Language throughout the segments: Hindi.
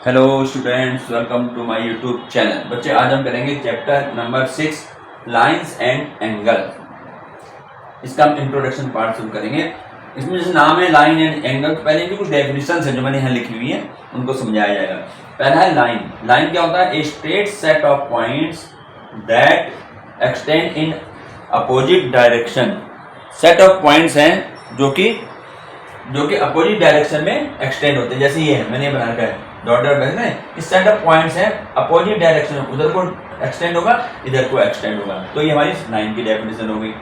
Hello students, welcome to my YouTube channel. बच्चे, आज हम करेंगे chapter number 6 lines and angle. इसका हम इंट्रोडक्शन पार्ट शुरू करेंगे। इसमें जैसे नाम है लाइन एंड एंगल, तो पहले इनकी कुछ डेफिनेशन है जो मैंने यहाँ लिखी हुई है, उनको समझाया जाएगा। पहला है लाइन। लाइन क्या होता है? A straight set of points that extend in opposite direction. Set of points हैं जो कि अपोजिट डायरेक्शन में एक्सटेंड होते हैं। जैसे ये है, मैंने बना रखा है डॉट डॉट है। इस सेट ऑफ पॉइंट्स है अपोजिट डायरेक्शन में, उधर को एक्सटेंड होगा, इधर को एक्सटेंड होगा। तो ये हमारी लाइन की डेफिनेशन होगी।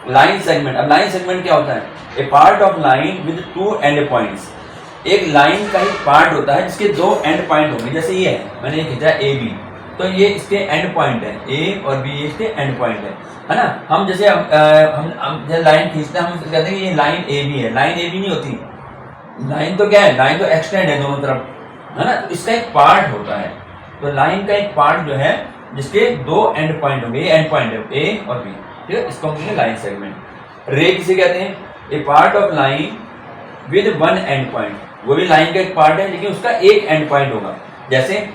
Line segment. अब लाइन सेगमेंट क्या होता है? A part of line with two end points. एक लाइन का ही पार्ट होता है जिसके दो एंड पॉइंट होंगे। जैसे ये है, मैंने ये खींचा ए बी, तो ये इसके एंड पॉइंट है, ए और बी इसके एंड पॉइंट है ना। हम जैसे हम जैसे लाइन खींचते हैं, हम कहते हैं कि ये लाइन ए बी है। लाइन ए बी नहीं होती, लाइन तो क्या है? लाइन तो एक्सटेंड है दोनों तरफ, है ना। तो इसका एक पार्ट होता है। तो लाइन का एक पार्ट जो है जिसके दो एंड पॉइंट होंगे, ये एंड पॉइंट है ए और बी, ठीक है। इसको हम कहेंगे लाइन सेगमेंट। रे किसे कहते हैं? A part of line with one end point. वो भी लाइन का एक पार्ट है, लेकिन उसका एक एंड पॉइंट होगा। जैसे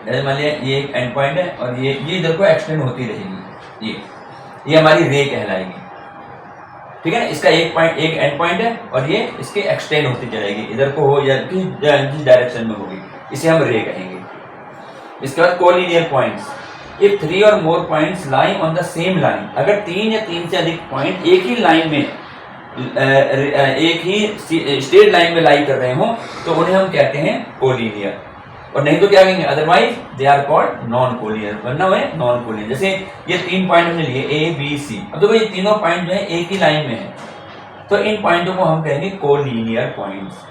मान लिया ये एक एंड पॉइंट है और ये इधर को एक्सटेंड होती रहेगी, ये हमारी रे कहलाएगी, ठीक है ना। इसका एक एंड पॉइंट है और ये इसके एक्सटेंड होती चलेगी, इधर को हो या जिस डायरेक्शन में होगी, इसे हम रे कहेंगे। इसके बाद कोलिनियर पॉइंट्स। इफ थ्री और more points lie on the same line. अगर तीन या तीन से अधिक पॉइंट एक ही लाइन में, एक ही स्ट्रेट लाइन में लाई कर रहे हो, तो उन्हें हम कहते हैं कोलिनियर। और नहीं तो क्या कहेंगे? Otherwise they are called non collinear, वरना वो है नॉन कोलिनियर। जैसे ये तीन पॉइंट हमने लिए ए बी सी, अब देखो ये तीनों पॉइंट जो है एक ही लाइन में है, तो इन पॉइंटों को हम कहेंगे कोलिनियर पॉइंट्स।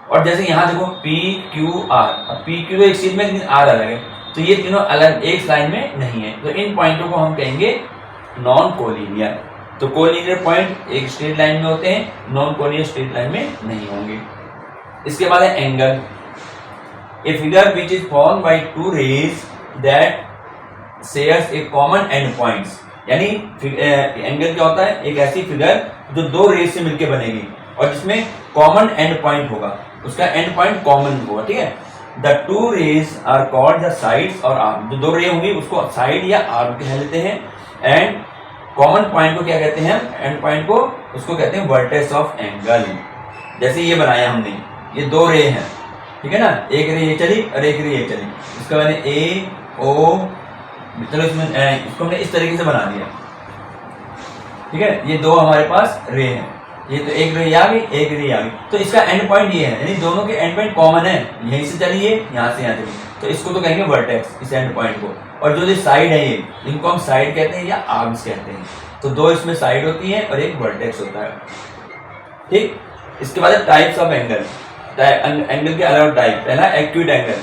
और जैसे यहाँ देखो पी क्यू आर, अब पी क्यू तो एक चीज में, लेकिन आर अलग है, तो ये तीनों अलग एक लाइन में नहीं है, तो इन पॉइंटों को हम कहेंगे नॉन कोलिनियर। तो कोलिनियर पॉइंट एक स्ट्रेट लाइन में होते हैं, नॉन कोलिनियर स्ट्रेट लाइन में नहीं होंगे। इसके बाद है angle. A figure which is formed by two rays that shares a common end points। यानी एंगल क्या होता है? एक ऐसी फिगर जो दो रेस से मिलकर बनेगी और जिसमें कॉमन एंड पॉइंट होगा, उसका एंड पॉइंट कॉमन होगा, ठीक है। The two rays are called the sides और आर्म। जो दो रे होंगी उसको साइड या आर्म कह लेते हैं। एंड कॉमन पॉइंट को क्या कहते हैं? एंड पॉइंट को उसको कहते हैं वर्टेक्स ऑफ एंगल। जैसे ये बनाया हमने, ये दो रे हैं, ठीक है ना। एक रे ये चली और एक रे ये चली, इसका मैंने ए ओ, चलो इसमें इसको हमने इस तरीके से बना दिया, ठीक है। ये दो हमारे पास रे हैं, ये तो एक रे आ गई, एक रे आ गई, तो इसका एंड पॉइंट ये है, यानी दोनों के एंड पॉइंट कॉमन है। यहीं से चली है, यहाँ से यहाँ चली, तो इसको तो कहेंगे वर्टेक्स, इस एंड पॉइंट को। और जो साइड है ये, इनको हम साइड कहते हैं या आर्म्स कहते हैं। तो दो इसमें साइड होती है और एक वर्टेक्स होता है, ठीक। इसके बाद टाइप्स ऑफ एंगल। एंगल के अलग टाइप। पहला एक्यूट एंगल।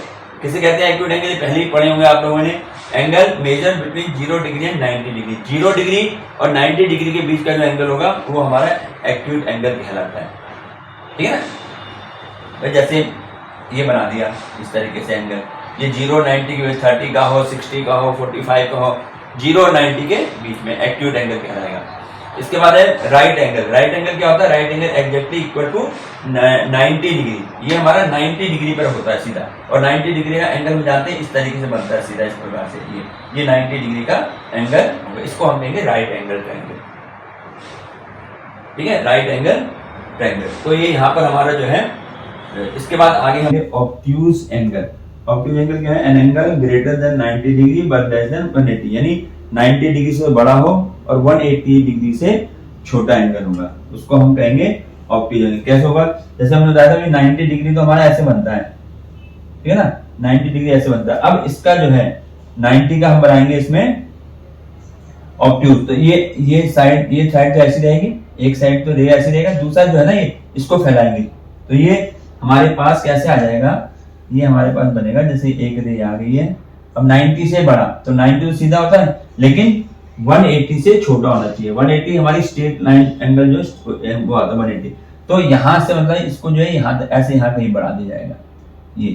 किसे कहते हैं एक्यूट एंगल? पहले ही पढ़े होंगे आप लोगों ने। Angle measure between 0 degree and 90 degree. 0 degree और 90 डिग्री के बीच का जो एंगल होगा वो हमारा एक्यूट एंगल कहलाता है, ठीक है ना। जैसे ये बना दिया इस तरीके से एंगल, ये 0 90 के बीच, 30 का हो, 60 का हो, 45 का हो, 0 और 90 के बीच में एक्यूट एंगल कहलाएगा। इसके बाद है राइट एंगल। राइट एंगल क्या होता है? Right angle exactly equal to 90 degree. ये हमारा 90 डिग्री पर होता है सीधा, और 90 डिग्री का एंगल हम जानते हैं इस तरीके से बनता है सीधा, इस प्रकार से। ये 90 डिग्री का एंगल होगा, इसको हम कहेंगे राइट एंगल ट्रायंगल, ठीक है। राइट एंगल ट्रायंगल, तो ये यहाँ पर हमारा जो है। इसके बाद आगे हमें ऑब्ट्यूज एंगल। ऑब्ट्यूज एंगल क्या है? An angle greater than 90 degree but less than 180, यानी 90 डिग्री से बड़ा हो और 180 डिग्री से छोटा एंगल होगा, उसको हम कहेंगे ऑब्ट्यूज एंगल। कैसे होगा? जैसे हमने बताया था कि 90 डिग्री तो हमारा ऐसे बनता है, ठीक है ना। 90 डिग्री ऐसे बनता है। अब इसका जो है 90 का हम बनाएंगे इसमें ऑब्ट्यूज। तो ये साइड तो ऐसी रहेगी, एक साइड तो रे ऐसी रहेगा, दूसरा जो है ना ये इसको फैलाएंगे, तो ये हमारे पास कैसे आ जाएगा? ये हमारे पास बनेगा जैसे एक रे आ गई है। अब 90 से बड़ा, तो 90 तो सीधा होता है, लेकिन 180 से छोटा होना चाहिए। 180 हमारी स्ट्रेट लाइन एंगल जो वो आता है 180, तो यहां से मतलब इसको जो है यहाँ ऐसे यहाँ कहीं बढ़ा दिया जाएगा ये।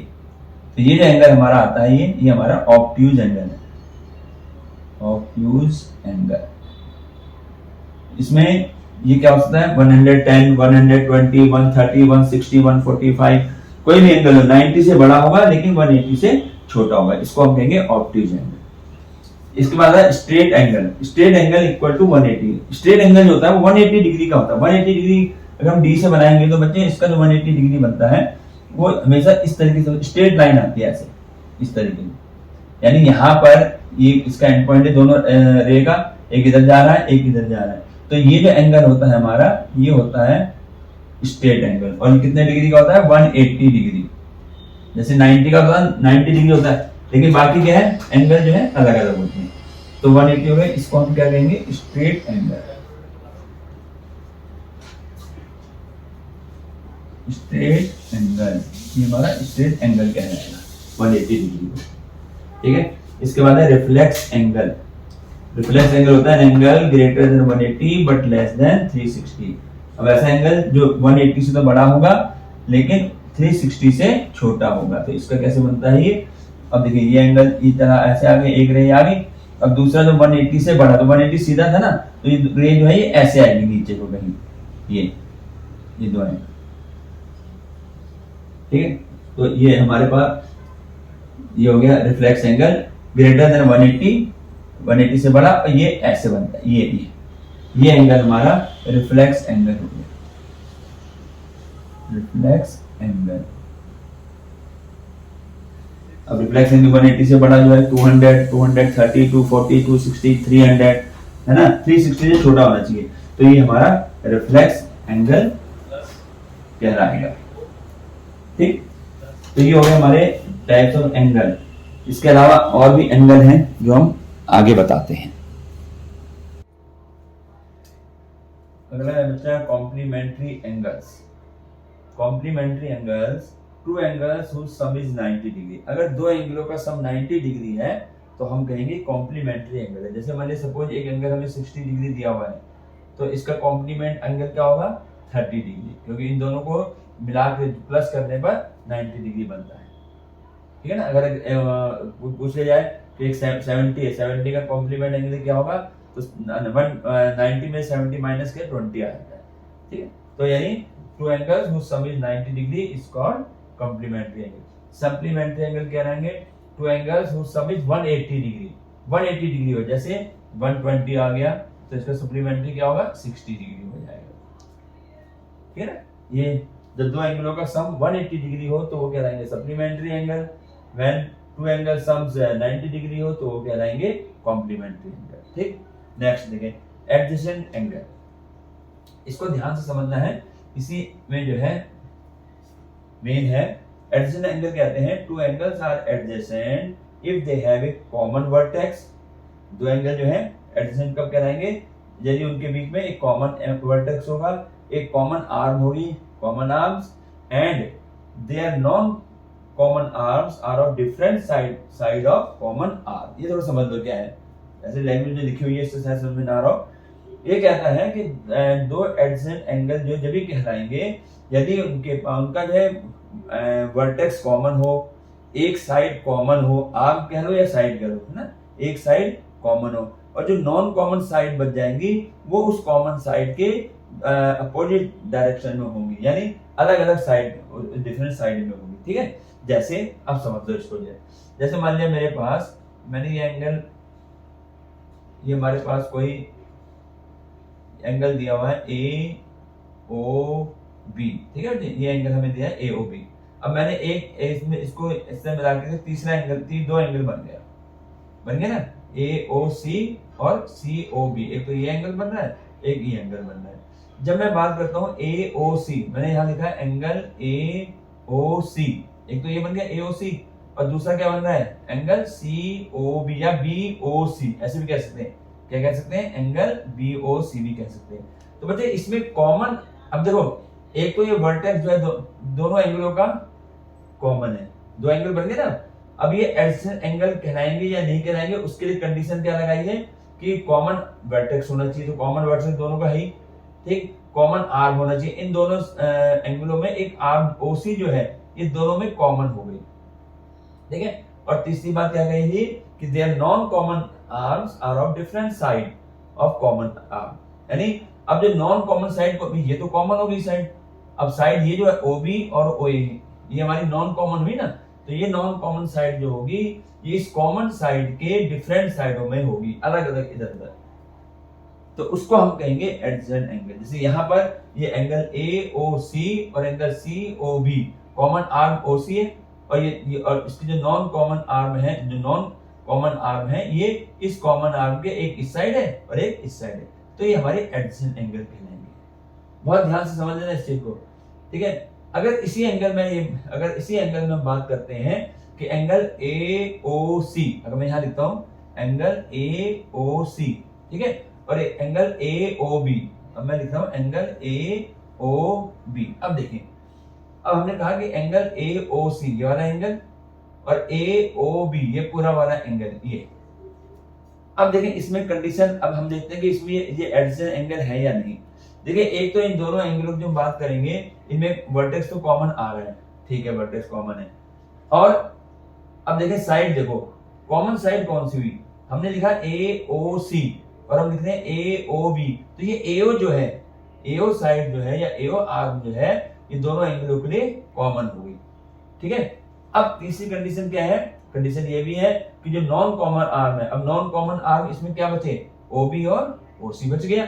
तो ये जो एंगल हमारा आता है ये हमारा ऑब्ट्यूज एंगल है। ऑब्ट्यूज एंगल, इसमें ये क्या हो सकता है? 110, 120, 130, 160, 145, कोई भी एंगल हो 90 से बड़ा होगा लेकिन 180 से छोटा होगा, इसको हम कहेंगे ऑब्ट्यूज एंगल। इसके बाद है straight angle. Straight angle equal to 180। Straight angle जो होता है वो 180 डिग्री का होता है। 180 डिग्री अगर हम डी से बनाएंगे तो बच्चे इसका जो 180 डिग्री बनता है वो हमेशा इस तरीके से स्ट्रेट लाइन आती है, ऐसे इस तरीके से। यानी यहाँ पर ये इसका एंड पॉइंट है, दोनों रे का, एक इधर जा रहा है एक इधर जा रहा है। तो ये जो एंगल होता है हमारा, ये होता है स्ट्रेट एंगल। और कितने डिग्री का होता है? 180 डिग्री। जैसे 90 का होता है 90 डिग्री होता है, लेकिन बाकी क्या है एंगल जो है अलग अलग होते हैं। तो 180 हो गए, इसको हम क्या कहेंगे? Straight angle. स्ट्रेट एंगल, ये हमारा स्ट्रेट एंगल कहलाएगा 180 डिग्री। ठीक है, इसके बाद है रिफ्लेक्स एंगल। रिफ्लेक्स एंगल होता है angle greater than 180 but less than 360। अब ऐसा एंगल जो 180 से तो बड़ा होगा लेकिन 360 से छोटा होगा। तो इसका कैसे बनता है ये? अब देखिए ये एंगल इस तरह ऐसे आ गए, एक रे आ गई। अब दूसरा जो 180 से बड़ा, तो 180 सीधा था ना, तो ये रे जो है ये ऐसे आएगी नीचे को कहीं, ये दो है। ठीक है, तो ये हमारे पास ये हो गया रिफ्लेक्स एंगल ग्रेटर देन 180 से बड़ा, और ये ऐसे बनता है, ये एंगल हमारा रिफ्लेक्स एंगल हो गया। Reflex angle. अब रिफ्लेक्स एंगल 180 से बड़ा जो है 200, 230, 240, 260, 300 है ना, 360 से छोटा होना चाहिए। तो ये हमारा रिफ्लेक्स एंगल कहलाएगा। ठीक, तो ये हो गए हमारे टाइप्स ऑफ एंगल। इसके अलावा और भी एंगल हैं जो हम आगे बताते हैं। अगला है बच्चा complementary angles. Complementary angles, two angles whose sum is 90 degree. अगर दो एंगलों का सम 90 डिग्री है तो हम कहेंगे कॉम्प्लीमेंट्री एंगल है। जैसे मान लीजिए सपोज एक एंगल हमें 60 डिग्री दिया हुआ है, तो इसका कॉम्प्लीमेंट एंगल क्या होगा? 30 डिग्री, क्योंकि इन दोनों को मिला के प्लस करने पर 90 डिग्री बनता है। ठीक है ना। अगर पूछ लिया जाए कि एक 70 है, 70 का कॉम्प्लीमेंट एंगल क्या होगा, तो 90 में 70 माइनस के 20 आ जाता है। ठीक है, तो यानी two angles whose sum is 90 degree is called complementary angle. Supplementary angle क्या रहेंगे? Two angles whose sum is 180 degree. 180 degree हो, जैसे 120 आ गया तो इसका सप्लीमेंट्री क्या होगा? 60 डिग्री हो जाएगा। ठीक है ना। ये जब दो एंगलों का सम 180 डिग्री हो तो वो कहलाएंगे supplementary angle. When two angle sums 90 degree हो तो वो कहलाएंगे कॉम्प्लीमेंट्री एंगल। ठीक, नेक्स्ट देखें एडजेसेंट एंगल। इसको ध्यान से समझना है, इसी में जो है मेन है। एडजेसेंट एंगल कहते हैं two angles are adjacent if they have a common vertex. दो एंगल जो है एडजेसेंट कब कहलाएंगे? यदि उनके बीच में एक कॉमन वर्टेक्स होगा, एक कॉमन आर्म होगी, common arms, and their non common arms are of different side of common arm. ये थोड़ा समझ लो क्या है, ऐसे लैंग्वेज में लिखी हुई है, इससे शायद समझ में ना आ रहा हो। ये कहता है कि दो एडजेसेंट एंगल जो जब भी कहलाएंगे यदि उनका जो है वर्टेक्स कॉमन हो, एक साइड कॉमन हो, आर्म कह लो या साइड कह लो, है ना, एक साइड कॉमन हो, और जो नॉन कॉमन साइड बच जाएंगी वो उस कॉमन साइड के अपोजिट डायरेक्शन में होंगी, यानी अलग अलग साइड, डिफरेंट साइड में होंगी। ठीक है, जैसे अब समझ लो इसको। जैसे मान लिया मेरे पास, मैंने ये एंगल, ये हमारे पास कोई एंगल दिया हुआ है ए ओ बी। ठीक है, ये एंगल हमें दिया है ए ओ बी। अब मैंने एक इसमें इसको इससे मिला के तीसरा एंगल, दो एंगल बन गया ना, ए ओ सी और सी ओ बी। एक तो ये एंगल बन रहा है, एक ये एंगल बन रहा है। जब मैं बात करता हूँ ए ओ सी, मैंने यहाँ लिखा है एंगल ए ओ सी। एक तो ये बन गया ए ओ सी, और दूसरा क्या बन रहा है? एंगल सी ओ बी या बी ओ सी, ऐसे भी कह सकते हैं। क्या कह सकते हैं? एंगल बी ओ सी भी कह सकते हैं। तो बच्चे इसमें कॉमन, अब देखो एक तो ये वर्टेक्स जो है दोनों एंगलों का कॉमन है, दो एंगल बन गए ना। अब ये एडजेसेंट एंगल कहलाएंगे या नहीं कहलाएंगे, उसके लिए कंडीशन क्या लगाई है कि कॉमन वर्टेक्स होना चाहिए। तो कॉमन वर्टेक्स दोनों का है, ठीक, कॉमन आर्म होना चाहिए। इन दोनों एंगलों में एक आर्म ओसी जो है ये दोनों में कॉमन हो गई। ठीक है, और तीसरी बात क्या कही थी कि their non common arms are of different side of common arm. यानी अब जो नॉन कॉमन साइड को, ये तो कॉमन होगी साइड, अब साइड ये जो है ओबी और ओए ये हमारी नॉन कॉमन हुई ना, तो ये नॉन कॉमन साइड जो होगी ये इस कॉमन साइड के डिफरेंट साइडों में होगी, अलग अलग इधर उधर, तो उसको हम कहेंगे एडजेसेंट एंगल। जैसे यहाँ पर ये एंगल AOC और angle COB, common arm OC है, और ये और इसकी जो नॉन कॉमन आर्म है, जो नॉन कॉमन आर्म है ये इस कॉमन आर्म के एक इस साइड है और एक इस साइड है, तो ये हमारे एडजेसेंट एंगल कहलाएंगे। बहुत ध्यान से समझ लेना इस चीज को, ठीक है। अगर इसी एंगल में बात करते हैं कि एंगल AOC, अगर मैं यहाँ लिखता हूँ एंगल AOC, ठीक है, और एंगल AOB, अब मैं लिख रहा हूँ एंगल AOB। अब देखें, अब हमने कहा कि एंगल AOC ये वाला एंगल और AOB ये पूरा वाला एंगल ये। अब देखें इसमें कंडीशन, अब हम देखते हैं कि इसमें ये एडजेसेंट एंगल है या नहीं। देखिए एक तो इन दोनों एंगलों की जो बात करेंगे इनमें वर्टेक्स तो कॉमन आ रहा है, ठीक है, वर्टेक्स कॉमन है। और अब देखें साइड, देखो कॉमन साइड कौन सी हुई, हमने लिखा AOC और हम लिख रहे हैं AOB, तो ये AO जो है, AO साइड जो है या AO आर्म जो है, ये दोनों एंगलों के लिए कॉमन हो गई, ठीक है। अब तीसरी कंडीशन क्या है, कंडीशन ये भी है कि जो नॉन कॉमन आर्म है, अब नॉन कॉमन आर्म इसमें क्या बचे, OB और OC बच गया,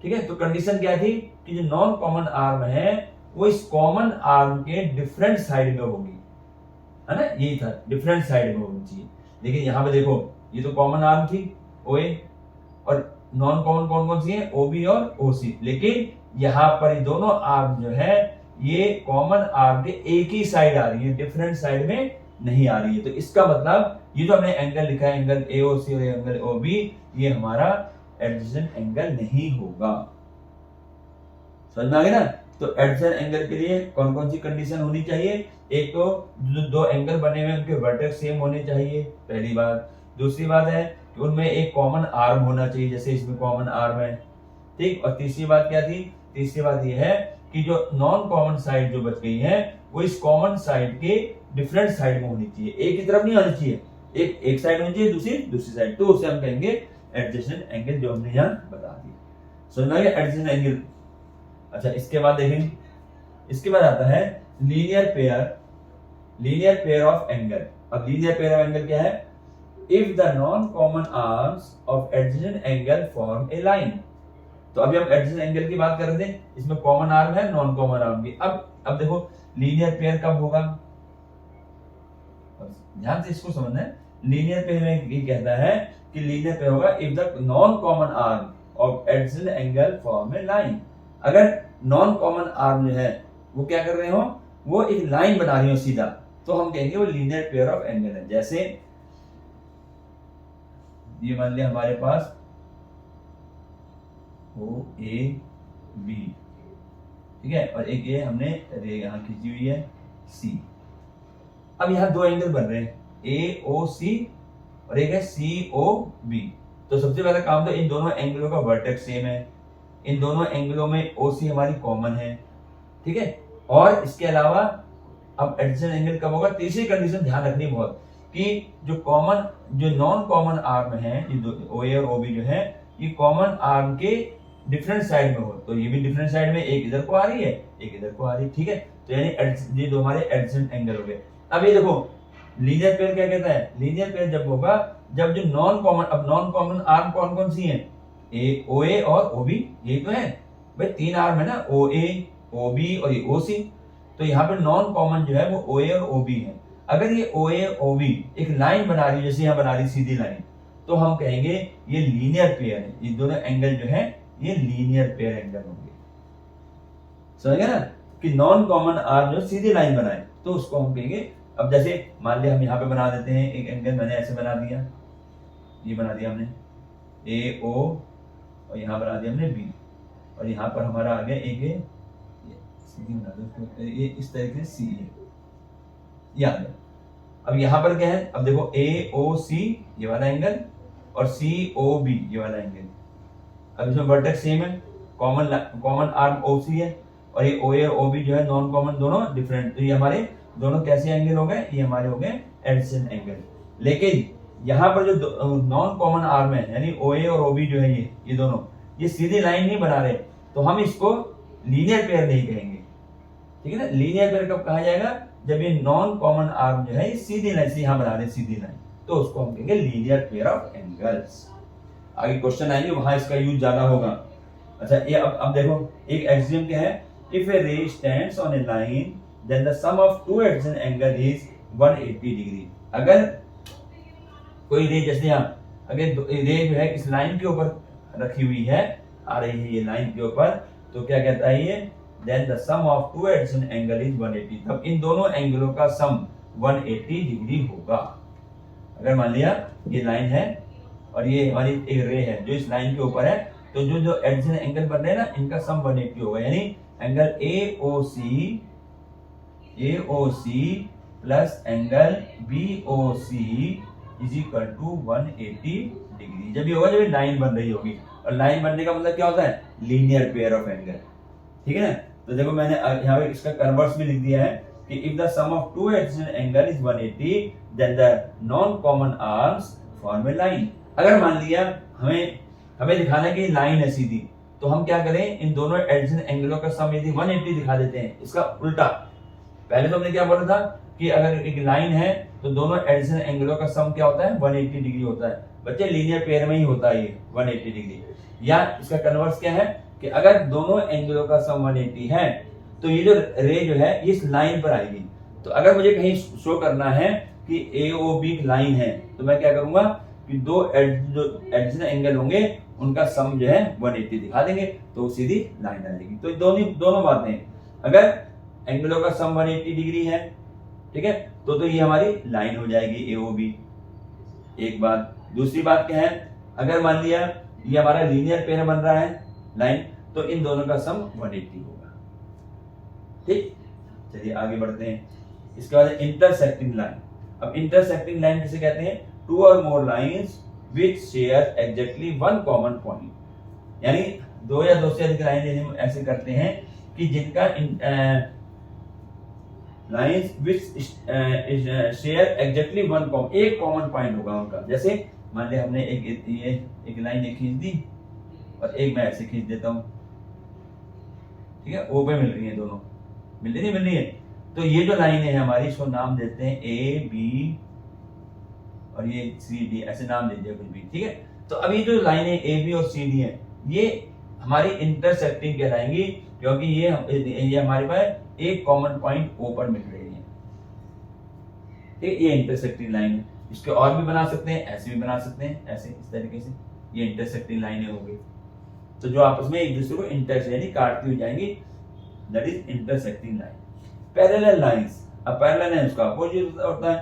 ठीक है। तो कंडीशन क्या थी कि जो नॉन कॉमन आर्म है वो इस कॉमन आर्म के डिफरेंट साइड में होगी, है ना, यही था, डिफरेंट साइड में होनी चाहिए। लेकिन यहाँ पे देखो ये तो कॉमन आर्म थी OA, और नॉन कॉमन कौन कौन सी है, OB और OC, लेकिन यहाँ पर ये दोनों आर्म जो है ये कॉमन आर्म के एक ही साइड आ रही है, डिफरेंट साइड में नहीं आ रही है। तो इसका मतलब ये जो हमने एंगल लिखा है एंगल AOC और एंगल OB, ये हमारा एडजेसेंट एंगल नहीं होगा। समझ में आ गया ना। तो एडजेसेंट एंगल के लिए कौन कौन सी कंडीशन होनी चाहिए, एक तो जो दो एंगल बने हुए उनके वर्टेक्स सेम होने चाहिए, पहली बात। दूसरी बात है कि उनमें एक कॉमन आर्म होना चाहिए, जैसे इसमें कॉमन आर्म है, ठीक। और तीसरी बात क्या थी, तीसरी बात यह है कि जो नॉन कॉमन साइड जो बच गई है वो इस कॉमन साइड के डिफरेंट साइड में होनी चाहिए, एक ही तरफ नहीं होनी चाहिए, एक साइड होनी चाहिए, दूसरी साइड, तो उसे हम कहेंगे एडजेसेंट एंगल, जो हमने यहाँ बता दिया। समझ में आ गया एडजेसेंट एंगल। अच्छा इसके बाद देखें, इसके बाद आता है लीनियर पेयर ऑफ एंगल। अब लीनियर पेयर ऑफ एंगल क्या है, if the non common arms of adjacent angle form a line. तो अभी हम एडजेसेंट एंगल की बात कर रहे थे, इसमें कॉमन आर्म है, नॉन कॉमन आर्म की। अब देखो लीनियर पेयर कब होगा, ध्यान से इसको समझना है। लीनियर पेयर में ये कहता है कि लीनियर पेयर होगा if the non common arm of adjacent angle form a line. अगर नॉन कॉमन आर्म जो है वो क्या कर रहे हो, वो एक लाइन बना रही हो सीधा, तो हम कहेंगे वो लीनियर पेयर ऑफ एंगल है। जैसे ये मान लिया हमारे पास OAB, ठीक है, और एक ये हमने यहां खींची हुई है C। अब यहां दो एंगल बन रहे हैं AOC और एक है COB। तो सबसे पहला काम तो इन दोनों एंगलों का वर्टेक्स सेम है, इन दोनों एंगलों में OC हमारी कॉमन है, ठीक है। और इसके अलावा अब एडजेसेंट एंगल कब होगा, तीसरी कंडीशन ध्यान रखनी बहुत कि जो नॉन कॉमन आर्म है, ये OA और OB जो है, ये कॉमन आर्म के डिफरेंट साइड में हो, तो ये भी डिफरेंट साइड में, एक इधर को आ रही है एक इधर को आ रही है, ठीक है। तो यानी ये दो हमारे एडजेसेंट एंगल हो गए। अब ये देखो लीनियर पेयर क्या कहता है, लीनियर पेयर जब होगा जब जो नॉन कॉमन आर्म कौन कौन सी है, OA और OB, यही तो है भाई, तीन आर्म है ना, OA OB और ये OC। तो यहाँ पे नॉन कॉमन जो है वो OA और OB है। अगर ये OA OB एक लाइन बना रही है, जैसे यहाँ बना रही सीधी लाइन, तो हम कहेंगे ये लीनियर पेयर है, ये दोनों एंगल जो है ये लीनियर पेयर एंगल होंगे। समझ गया ना, कि नॉन कॉमन आर्म जो सीधी लाइन बनाए तो उसको हम कहेंगे। अब जैसे मान लिया हम यहाँ पे बना देते हैं एक एंगल, मैंने ऐसे बना दिया, ये बना दिया हमने AO और यहाँ बना दिया हमने B, और यहाँ पर हमारा आ गया एक सीधी बना दो, ये इस तरीके से C है, याद है। अब यहाँ पर क्या है, अब देखो AOC ये वाला एंगल और COB ये वाला एंगल। अब इसमें वर्टेक्स सेम है, कॉमन आर्म OC है, और ये OA और OB जो है नॉन कॉमन, दोनों डिफरेंट। तो ये हमारे दोनों कैसे एंगल हो गए, ये हमारे हो गए एडजेसेंट एंगल। लेकिन यहाँ पर जो नॉन कॉमन आर्म है यानी OA और OB जो है, ये दोनों ये सीधी लाइन नहीं बना रहे, तो हम इसको लीनियर पेयर नहीं कहेंगे, ठीक है ना। लीनियर पेयर कब कहा जाएगा, जब ये नॉन कॉमन आर्म जो है सीधी लाइन से यहाँ बना रहे सीधी लाइन, तो उसको हम कहेंगे लीनियर पेयर ऑफ एंगल्स। आगे क्वेश्चन आएंगे वहां इसका यूज ज्यादा होगा। अच्छा ये अब देखो एक एक्सियम क्या है, if a ray stands on a line then the sum of two adjacent angle is 180 degree. अगर कोई रे जैसे यहाँ अगर रे जो है इस लाइन के ऊपर रखी हुई है, आ रही है ये लाइन के ऊपर, तो क्या कहता है ये, then the sum of two adjacent angle is 180, तब इन दोनों एंगलों का सम 180 डिग्री होगा। अगर मान लिया ये लाइन है और ये हमारी एक रे है जो इस लाइन के ऊपर है, तो जो जो एडजेसेंट एंगल बन रहे हैं ना इनका सम 180 होगा, यानी angle AOC plus angle BOC is equal to 180 degree. जब ये होगा जब लाइन बन रही होगी, और लाइन बनने का मतलब क्या होता है, लीनियर पेयर ऑफ एंगल, ठीक है ना। तो देखो मैंने यहाँ पे इसका कन्वर्स भी लिख दिया है कि if the sum of two adjacent angle is 180 then the non common arms form a line. अगर मान लिया हमें दिखाना है कि लाइन है सीधी, तो हम क्या करें, इन दोनों एडजेसेंट एंगलों का सम यदि 180 दिखा देते हैं, इसका उल्टा। पहले तो हमने क्या बोला था कि अगर एक लाइन है तो दोनों एडजेसेंट एंगलों का सम क्या होता है, 180 डिग्री होता है। बच्चे लीनियर पेयर में ही होता है ये 180 डिग्री। या इसका कन्वर्स क्या है कि अगर दोनों एंगलों का सम 180 है तो ये जो रे जो है इस लाइन पर आएगी। तो अगर मुझे कहीं शो करना है कि AOB लाइन है, तो मैं क्या करूंगा कि दो जो एडजेसेंट एंगल होंगे उनका सम जो है 180 दिखा देंगे, तो सीधी लाइन आ जाएगी। तो दोनों बातें, अगर एंगलों का सम 180 डिग्री है, ठीक है, तो ये हमारी लाइन हो जाएगी AOB। एक बात। दूसरी बात क्या है, अगर मान लिया ये हमारा लीनियर पेयर बन रहा है लाइन, तो इन दोनों का सम 180 होगा। ठीक, चलिए आगे बढ़ते हैं। इसके बाद इंटरसेक्टिंग लाइन। अब इंटरसेक्टिंग लाइन किसे कहते हैं, two or more lines which share exactly one common point, यानी दो या दो से अधिक लाइन हम ऐसे करते हैं कि जिनका lines which share exactly one common, एक कॉमन पॉइंट होगा उनका। जैसे मान लिया हमने एक लाइन खींच दी और एक मैं ऐसे खींच देता हूं, ठीक है, ओ पे मिल रही है, दोनों मिल रही है। तो ये जो लाइन है हमारी, इसको नाम देते हैं AB और ये CD, ऐसे नाम दे दिया कुछ भी, ठीक है। तो अभी जो लाइन है AB और CD है, ये हमारी इंटरसेक्टिंग कहलाएंगी, क्योंकि ये हमारे पास एक कॉमन पॉइंट O पर मिल रही है, ठीक, ये इंटरसेक्टिंग लाइन है। इसके और भी बना सकते हैं, ऐसे भी बना सकते हैं, ऐसे इस तरीके से, ये इंटरसेक्टिंग लाइनें हो गई। तो जो आपस में एक दूसरे को इंटरसेक्ट यानी काटती हुई जाएंगी, that is intersecting line. Parallel lines, अब पैरेलल लाइंस का अपोजिट होता है,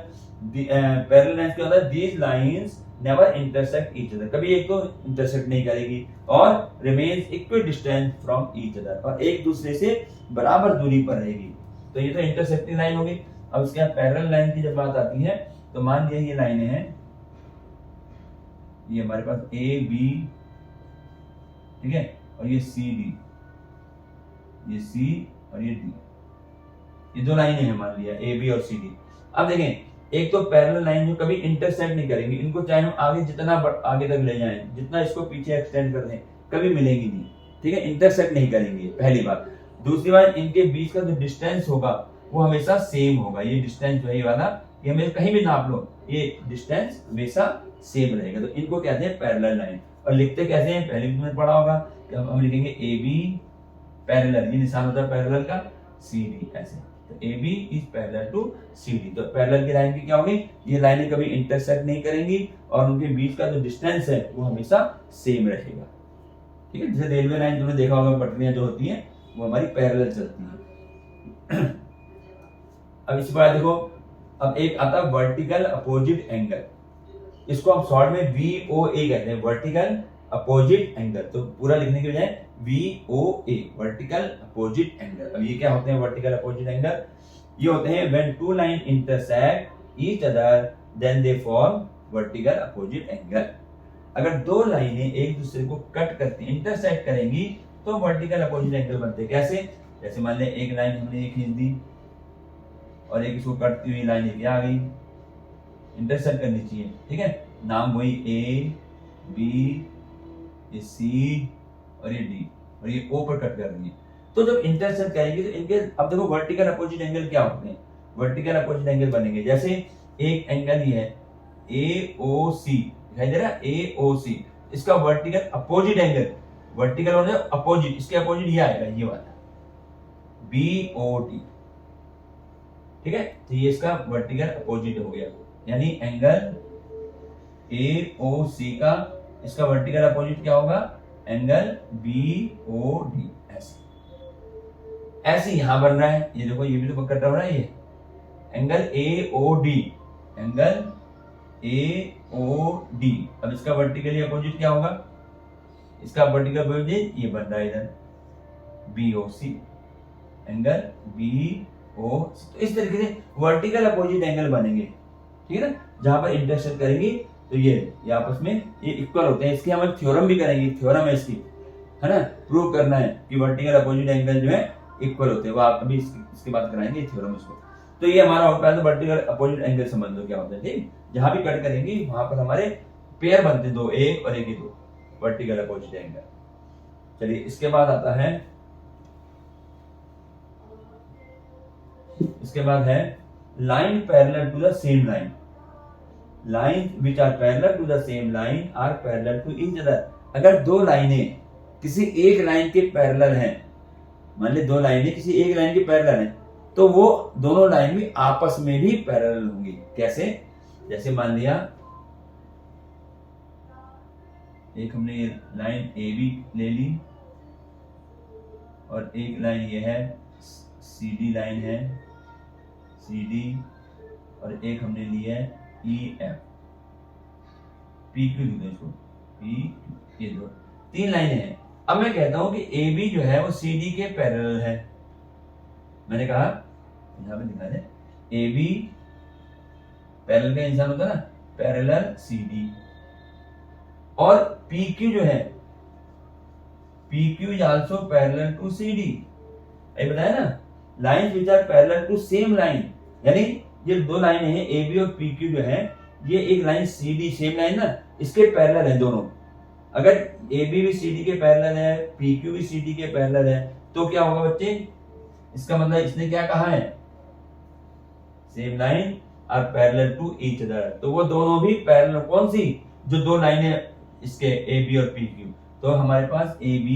पैरेलल लाइंस क्या होता है, these lines never intersect each other, कभी एक तो इंटरसेक्ट नहीं करेगी, और remains equal distance from each other, और एक दूसरे से बराबर दूरी पर रहेगी। तो ये तो इंटरसेक्टिंग लाइन होगी। अब उसके बाद पैरेलल लाइन की जब बात आती है, तो मान लिया ये लाइनें हैं, ये हमारे पास AB, ठीक है, और ये CD, ये C और ये D, ये दो लाइनें हैं मान लिया AB और CD। अब देखें, एक तो पैरेलल लाइन जो कभी इंटरसेक्ट नहीं करेंगी, इनको चाहे हम आगे जितना आगे तक ले जाएं, जितना इसको पीछे एक्सटेंड कर दें, कभी मिलेंगी नहीं, ठीक है, इंटरसेक्ट नहीं करेंगी, पहली बात। दूसरी बात, इनके बीच का जो डिस्टेंस होगा वो हमेशा सेम होगा। ये डिस्टेंस जो है ये वाला, ये हमें कहीं भी नाप लो, ये डिस्टेंस हमेशा सेम रहेगा। तो इनको कहते हैं पैरेलल लाइन। और लिखते कैसे हैं, पहले भी तुमने पढ़ा होगा कि हम लिखेंगे AB पैरेलल, ये निशान होता है पैरेलल का, CD ऐसे, तो AB is parallel to CD। तो पैरेलल की लाइन की क्या होगी, ये लाइनें कभी इंटरसेक्ट नहीं करेंगी और उनके बीच का जो डिस्टेंस है वो हमेशा सेम रहेगा, ठीक है। जैसे रेलवे लाइन तुमने देखा होगा, पटरियां जो होती हैं वो हमारी पैरेलल चलती हैं। अब इस बार देखो, अब एक आता है वर्टिकल अपोजिट एंगल, इसको हम शॉर्ट में VOA कहते हैं, वर्टिकल अपोजिट एंगल। तो पूरा लिखने के बजाय VOA, वर्टिकल अपोजिट एंगल। अब ये क्या होते हैं वर्टिकल अपोजिट एंगल, ये होते हैं when two line intersect each other then they form vertical opposite angle. अगर दो लाइनें एक दूसरे को कट करती, इंटरसेक्ट करेंगी, तो वर्टिकल अपोजिट एंगल बनते हैं। कैसे, जैसे मान लें एक लाइन हमने ये खींच दी और एक इसको कटती हुई लाइन ये आ गई, इंटरसेक्ट करनी चाहिए, ठीक है, नाम वही A, B, ये C और ये D, और ये O पर कट कर रही है। तो जब इंटरसेक्ट करेंगे तो इनके, अब देखो वर्टिकल अपोजिट एंगल क्या होते हैं, वर्टिकल अपोजिट एंगल बनेंगे। जैसे एक एंगल ये है AOC, दिखाई दे रहा है AOC, इसका वर्टिकल अपोजिट एंगल, वर्टिकल होने अपोजिट, इसके अपोजिट ये आएगा, ये वाला BOD, ठीक है। तो ये इसका वर्टिकल अपोजिट हो गया, यानी एंगल AOC का इसका वर्टिकल अपोजिट क्या होगा, एंगल BOD। ऐसे यहां बन रहा है, ये देखो ये भी तो कट रहा है, ये एंगल AOD, एंगल AOD। अब इसका वर्टिकली अपोजिट क्या होगा, इसका वर्टिकल अपोजिट ये बन रहा है इधर BOC, एंगल BOC। तो इस तरीके से वर्टिकल अपोजिट एंगल बनेंगे, ठीक है ना। जहां पर इंटरसेक्ट करेंगे तो ये आपस में ये इक्वल होते हैं। इसकी हम थ्योरम भी करेंगे, थ्योरम है इसकी, है ना, प्रूव करना है कि वर्टिकल अपोजिट एंगल जो है इक्वल होते हैं, वो आप अभी इसके बाद कराएंगे थ्योरम इसको। तो ये हमारा होता है वर्टिकल अपोजिट एंगल समझ लो क्या होता है, ठीक। जहां भी कट करेंगे वहां पर हमारे पेयर बनते, दो, एक और एक ही दो, वर्टिकल अपोजिट एंगल। चलिए इसके बाद आता है, इसके बाद है line parallel to the same line. Line which are parallel to the same line are parallel to each other. अगर दो लाइनें किसी एक लाइन के पैरेलल हैं, मान ली दो लाइनें किसी एक लाइन के पैरेलल हैं, तो वो दोनों लाइन भी आपस में भी पैरेलल होंगी। कैसे, जैसे मान लिया एक हमने ये लाइन AB ले ली और एक लाइन ये है CD लाइन है, CD, और एक हमने ली है EF, PQ लिख दो इसको, PQ, ये दो, तीन लाइनें हैं। अब मैं कहता हूं कि AB जो है वो CD के पैरेलल है। मैंने कहा यहां पे दिखा दे, AB पैरेलल का इंसान होता है ना, पैरेलल CD, और PQ जो है, PQ is also parallel to CD। ये बताया ना, lines which are parallel to same line, यानी ये दो लाइनें हैं AB और PQ जो है, ये एक लाइन CD सेम लाइन ना, इसके पैरेलल है दोनों। अगर AB भी CD के पैरेलल है, PQ भी CD के पैरेलल है, तो क्या होगा बच्चे, इसका मतलब इसने क्या कहा है, same line are parallel to each other. तो वो दोनों भी पैरेलल, कौन सी, जो दो लाइनें इसके AB और PQ, तो हमारे पास AB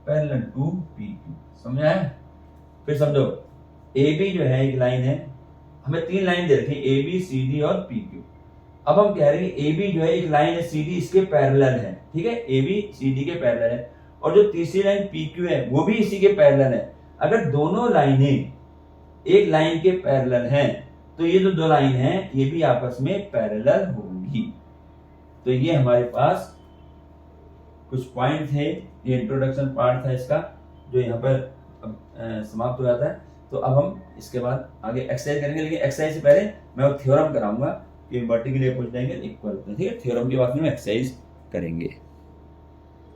पैरेलल टू PQ, समझ आया। फिर समझो, AB जो है एक लाइन है, हमें तीन लाइन दे रखी है AB, CD और PQ। अब हम कह रहे हैं AB जो है एक लाइन है CD, इसके पैरेलल है, ठीक है, AB CD के पैरेलल है, और जो तीसरी लाइन PQ है वो भी इसी के पैरेलल है। अगर दोनों लाइनें एक लाइन के पैरेलल हैं, तो ये जो दो लाइन हैं ये भी आपस में पैरेलल होंगी। तो ये हमारे पास कुछ पॉइंट थे, ये इंट्रोडक्शन पार्ट था इसका, जो यहाँ पर समाप्त हो जाता है। तो अब हम इसके बाद आगे एक्सरसाइज करेंगे, लेकिन एक्सरसाइज से पहले मैं वो थ्योरम कराऊंगा कि वर्टिकल अपोजिट एंगल इक्वल होते हैं, ठीक है। थ्योरम के बाद में एक्सरसाइज करेंगे।